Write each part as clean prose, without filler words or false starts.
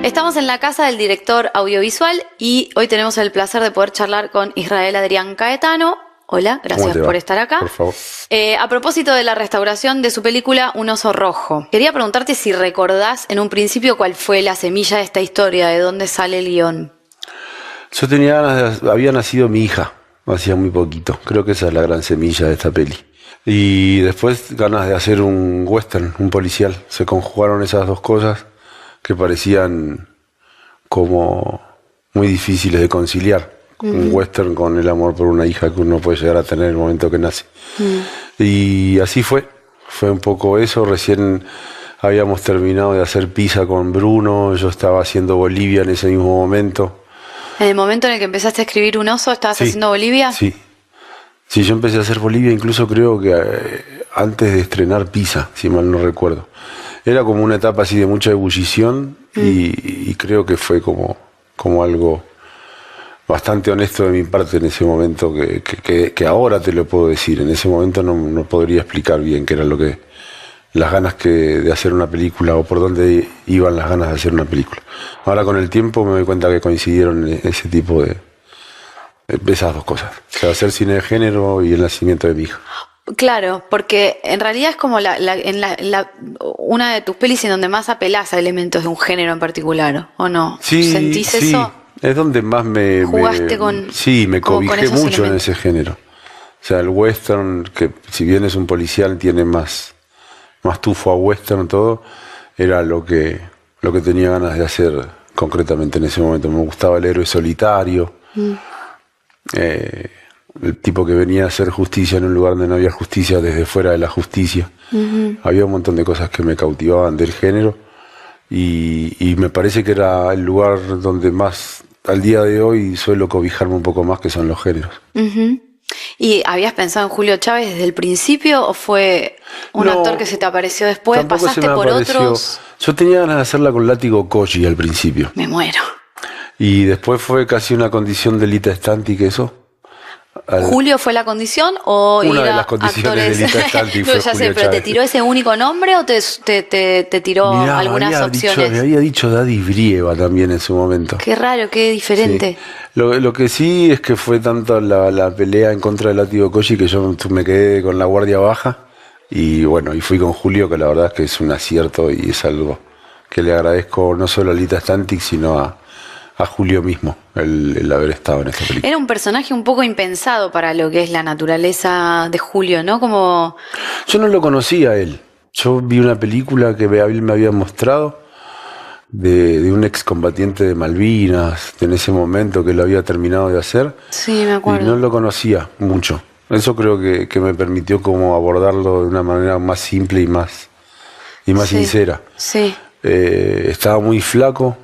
Estamos en la casa del director audiovisual y hoy tenemos el placer de poder charlar con Israel Adrián Caetano. Hola, gracias por estar acá. Por favor. A propósito de la restauración de su película Un oso rojo, quería preguntarte si recordás en un principio cuál fue la semilla de esta historia, de dónde sale el guión. Yo tenía ganas había nacido mi hija, hacía muy poquito. Creo que esa es la gran semilla de esta peli. Y después ganas de hacer un western, un policial. Se conjugaron esas dos cosas que parecían como muy difíciles de conciliar. Un western con el amor por una hija que uno puede llegar a tener en el momento que nace. Y así fue un poco eso. Recién habíamos terminado de hacer Pisa con Bruno, yo estaba haciendo Bolivia en ese mismo momento. ¿En el momento en el que empezaste a escribir Un oso estabas haciendo Bolivia? Sí, yo empecé a hacer Bolivia incluso creo que antes de estrenar Pisa, si mal no recuerdo. Era como una etapa así de mucha ebullición y creo que fue como algo bastante honesto de mi parte en ese momento, que ahora te lo puedo decir. En ese momento no podría explicar bien qué era lo que las ganas de hacer una película o por dónde iban las ganas de hacer una película. Ahora con el tiempo me doy cuenta que coincidieron en ese tipo de esas dos cosas, o sea, hacer cine de género y el nacimiento de mi hija. Claro, porque en realidad es como una de tus pelis en donde más apelás a elementos de un género en particular, ¿o no? Sí, ¿Sentís eso? Es donde más ¿Jugaste con me cobijé mucho elementos en ese género. O sea, el western, que si bien es un policial, tiene más tufo a western, todo, era lo que tenía ganas de hacer concretamente en ese momento. Me gustaba el héroe solitario, el tipo que venía a hacer justicia en un lugar donde no había justicia, desde fuera de la justicia. Había un montón de cosas que me cautivaban del género y me parece que era el lugar donde más, al día de hoy, suelo cobijarme un poco más, que son los géneros. ¿Y habías pensado en Julio Chávez desde el principio o fue un actor que se te apareció después? ¿Pasaste por otros? Yo tenía ganas de hacerla con Látigo Colli al principio. Me muero. Y después fue casi una condición de Lita Stantic eso. ¿Julio fue la condición o una ir a de las condiciones actores? De Lita Stantic No, fue ya Julio sé, pero Chávez. ¿te tiró ese único nombre o te tiró algunas opciones? Me había dicho Daddy Brieva también en su momento. Qué raro, qué diferente. Sí. Lo que sí es que fue tanto la pelea en contra de Látigo Colli que yo me quedé con la guardia baja y bueno, y fui con Julio, que la verdad es que es un acierto y es algo que le agradezco no solo a Lita Stantic sino a Julio mismo, el haber estado en esta película. Era un personaje un poco impensado para lo que es la naturaleza de Julio, ¿no? Como... Yo no lo conocía a él. Yo vi una película que él me había mostrado de un excombatiente de Malvinas, en ese momento que lo había terminado de hacer. Sí, me acuerdo. Y no lo conocía mucho. Eso creo que me permitió como abordarlo de una manera más simple y más sincera. Sí. Estaba muy flaco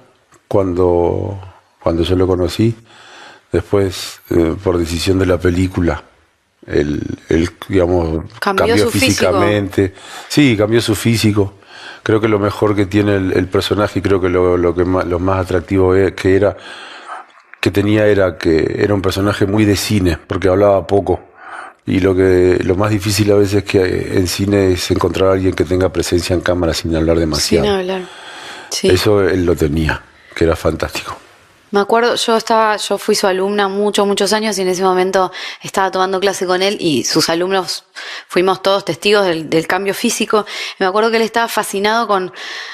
cuando yo lo conocí. Después, por decisión de la película, él digamos, cambió físicamente. Físico. Sí, cambió su físico. Creo que lo mejor que tiene el personaje, y creo que lo más atractivo que tenía era que era un personaje muy de cine, porque hablaba poco. Y lo más difícil a veces que en cine es encontrar a alguien que tenga presencia en cámara sin hablar demasiado. Sin hablar. Sí. Eso él lo tenía, que era fantástico. Me acuerdo, yo fui su alumna muchos años y en ese momento estaba tomando clase con él y sus alumnos fuimos todos testigos del cambio físico. Me acuerdo que él estaba fascinado con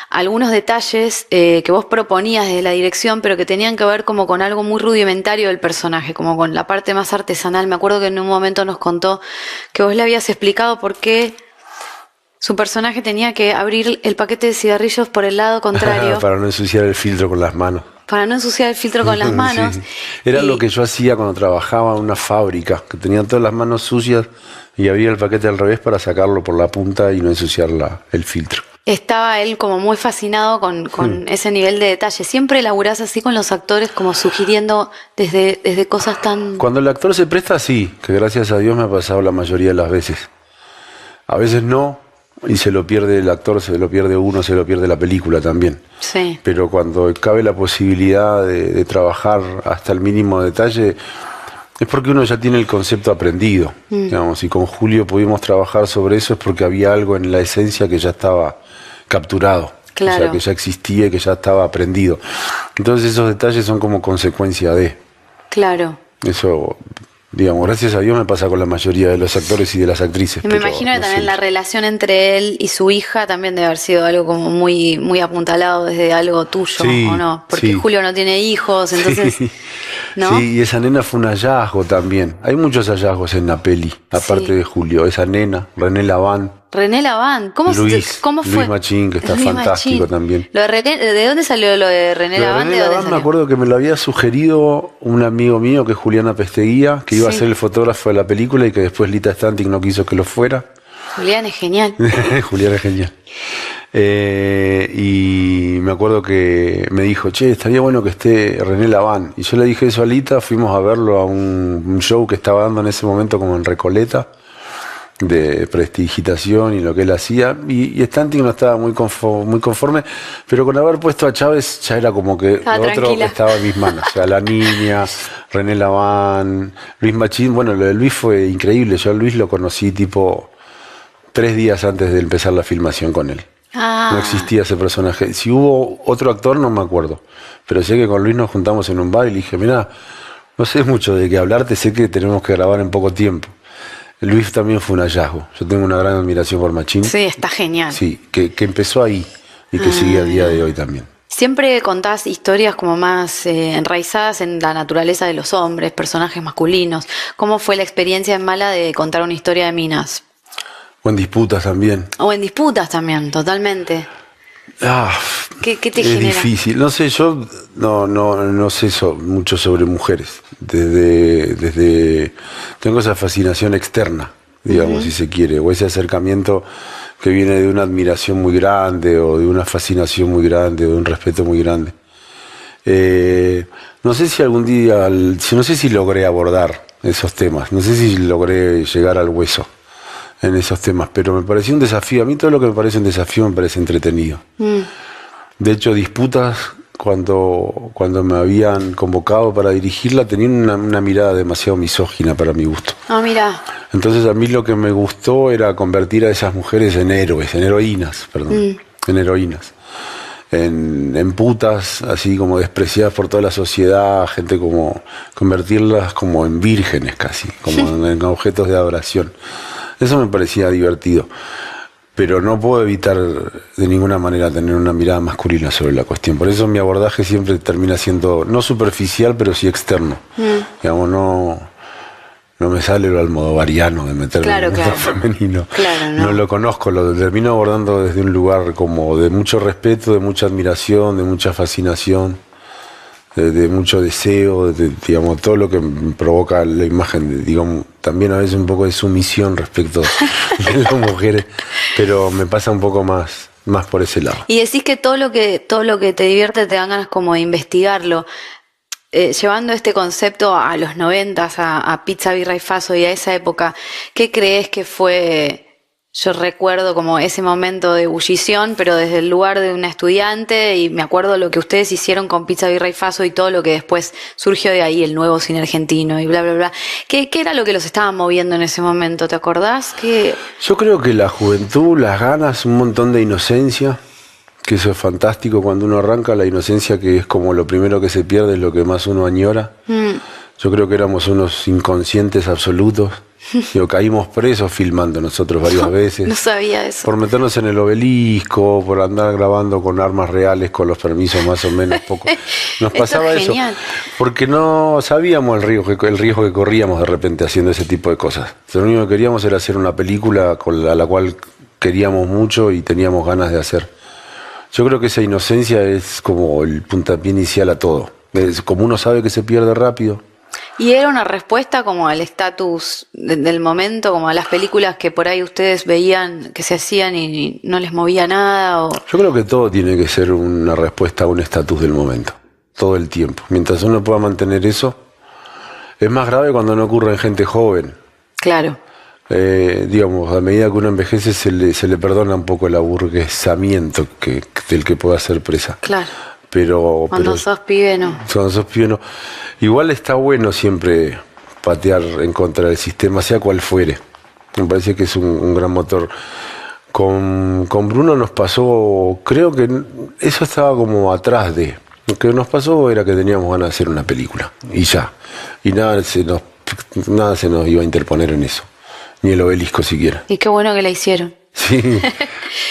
algunos detalles que vos proponías desde la dirección, pero que tenían que ver como con algo muy rudimentario del personaje, como con la parte más artesanal. Me acuerdo que en un momento nos contó que vos le habías explicado por qué su personaje tenía que abrir el paquete de cigarrillos por el lado contrario. Para no ensuciar el filtro con las manos. Para no ensuciar el filtro con las manos. Sí. Era lo que yo hacía cuando trabajaba en una fábrica, que tenía todas las manos sucias y abría el paquete al revés para sacarlo por la punta y no ensuciar el filtro. Estaba él como muy fascinado con ese nivel de detalle. ¿Siempre laburás así con los actores, como sugiriendo desde cosas tan...? Cuando el actor se presta, sí, que gracias a Dios me ha pasado la mayoría de las veces. A veces no. Y se lo pierde el actor, se lo pierde uno, se lo pierde la película también. Sí. Pero cuando cabe la posibilidad de trabajar hasta el mínimo detalle, es porque uno ya tiene el concepto aprendido. Digamos, y con Julio pudimos trabajar sobre eso es porque había algo en la esencia que ya estaba capturado. Claro. O sea, que ya existía y que ya estaba aprendido. Entonces esos detalles son como consecuencia de... Claro. Eso, digamos, gracias a Dios me pasa con la mayoría de los actores y de las actrices. Y me imagino que también la relación entre él y su hija también debe haber sido algo como muy, muy apuntalado desde algo tuyo, sí, ¿o no? Porque sí. Julio no tiene hijos, entonces... Sí. ¿No? Sí, y esa nena fue un hallazgo también. Hay muchos hallazgos en la peli, aparte de Julio. Esa nena, René Laván. René Laván, ¿cómo fue? Luis Machín, que está Luis fantástico Machín. también. Lo de, ¿de dónde salió lo de René Laván? René Laván me acuerdo que me lo había sugerido un amigo mío, que es Juliana Pesteguía, que iba a ser el fotógrafo de la película y que después Lita Stantic no quiso que lo fuera. Julián es genial. Julián es genial. Y me acuerdo que me dijo, che, estaría bueno que esté René Laván. Y yo le dije eso a Lita, fuimos a verlo a un show que estaba dando en ese momento como en Recoleta, de prestidigitación y lo que él hacía. Y Stantic no estaba muy conforme, pero con haber puesto a Chávez ya era como que lo otro estaba en mis manos. O sea, la niña, René Laván, Luis Machín. Bueno, lo de Luis fue increíble. Yo a Luis lo conocí tipo 3 días antes de empezar la filmación con él. No existía ese personaje. Si hubo otro actor no me acuerdo, pero sé que con Luis nos juntamos en un bar y le dije, mirá, no sé mucho de qué hablarte, sé que tenemos que grabar en poco tiempo. Luis también fue un hallazgo. Yo tengo una gran admiración por Machín. Sí, está genial. Sí, que empezó ahí y que sigue al día de hoy también. Siempre contás historias como más enraizadas en la naturaleza de los hombres, personajes masculinos. ¿Cómo fue la experiencia en Mala de contar una historia de minas? O en disputas también. O en disputas también, totalmente. ¿Qué te genera? Es difícil. No sé, yo no sé mucho sobre mujeres. Desde tengo esa fascinación externa, digamos, si se quiere, o ese acercamiento que viene de una admiración muy grande, o de una fascinación muy grande, o de un respeto muy grande. No sé si algún día, no sé si logré abordar esos temas, no sé si logré llegar al hueso en esos temas, pero me pareció un desafío. A mí todo lo que me parece un desafío me parece entretenido. De hecho, disputas, cuando me habían convocado para dirigirla, tenían una mirada demasiado misógina para mi gusto. Mira. Entonces a mí lo que me gustó era convertir a esas mujeres en heroínas, en putas, así como despreciadas por toda la sociedad, gente como, convertirlas como en vírgenes casi, como en objetos de adoración. Eso me parecía divertido, pero no puedo evitar de ninguna manera tener una mirada masculina sobre la cuestión. Por eso mi abordaje siempre termina siendo, no superficial, pero sí externo. Digamos, no me sale lo almodovariano de meterme en el mundo femenino. No lo conozco, lo termino abordando desde un lugar como de mucho respeto, de mucha admiración, de mucha fascinación, de mucho deseo, digamos, todo lo que me provoca la imagen, digamos, también a veces un poco de sumisión respecto de las mujeres, pero me pasa un poco más por ese lado. Y decís que todo lo que te divierte te dan ganas como de investigarlo. Llevando este concepto a los 90, a Pizza, Birra y Faso y a esa época, ¿qué crees que fue? Yo recuerdo como ese momento de ebullición, pero desde el lugar de una estudiante, y me acuerdo lo que ustedes hicieron con Pizza, Birra y Faso y todo lo que después surgió de ahí, el nuevo cine argentino y bla, bla, bla. ¿Qué era lo que los estaba moviendo en ese momento? ¿Te acordás? Yo creo que la juventud, las ganas, un montón de inocencia, que eso es fantástico cuando uno arranca, la inocencia que es como lo primero que se pierde, es lo que más uno añora. Yo creo que éramos unos inconscientes absolutos. Caímos presos filmando nosotros varias veces. No sabía eso. Por meternos en el obelisco, por andar grabando con armas reales, con los permisos más o menos poco. Nos pasaba eso. Porque no sabíamos el riesgo que corríamos de repente haciendo ese tipo de cosas. Lo único que queríamos era hacer una película a la cual queríamos mucho y teníamos ganas de hacer. Yo creo que esa inocencia es como el puntapié inicial a todo. Como uno sabe que se pierde rápido. ¿Y era una respuesta como al estatus del momento, como a las películas que por ahí ustedes veían que se hacían y no les movía nada? Yo creo que todo tiene que ser una respuesta a un estatus del momento, todo el tiempo. Mientras uno pueda mantener eso, es más grave cuando no ocurre en gente joven. Claro. Digamos, a medida que uno envejece se le perdona un poco el aburguesamiento del que pueda ser presa. Claro. Cuando sos pibe, no. Cuando sos pibe, no. Igual está bueno siempre patear en contra del sistema, sea cual fuere. Me parece que es un gran motor. Con Bruno nos pasó, creo que eso estaba como atrás de. Lo que nos pasó era que teníamos ganas de hacer una película, y ya. Y nada se nos iba a interponer en eso, ni el obelisco siquiera. Y qué bueno que la hicieron. Sí,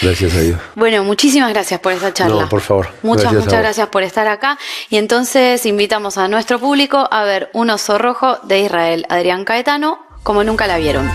gracias a Dios. Bueno, muchísimas gracias por esta charla. No, por favor. Muchas gracias por estar acá. Y entonces invitamos a nuestro público a ver Un oso rojo de Israel Adrián Caetano, como nunca la vieron.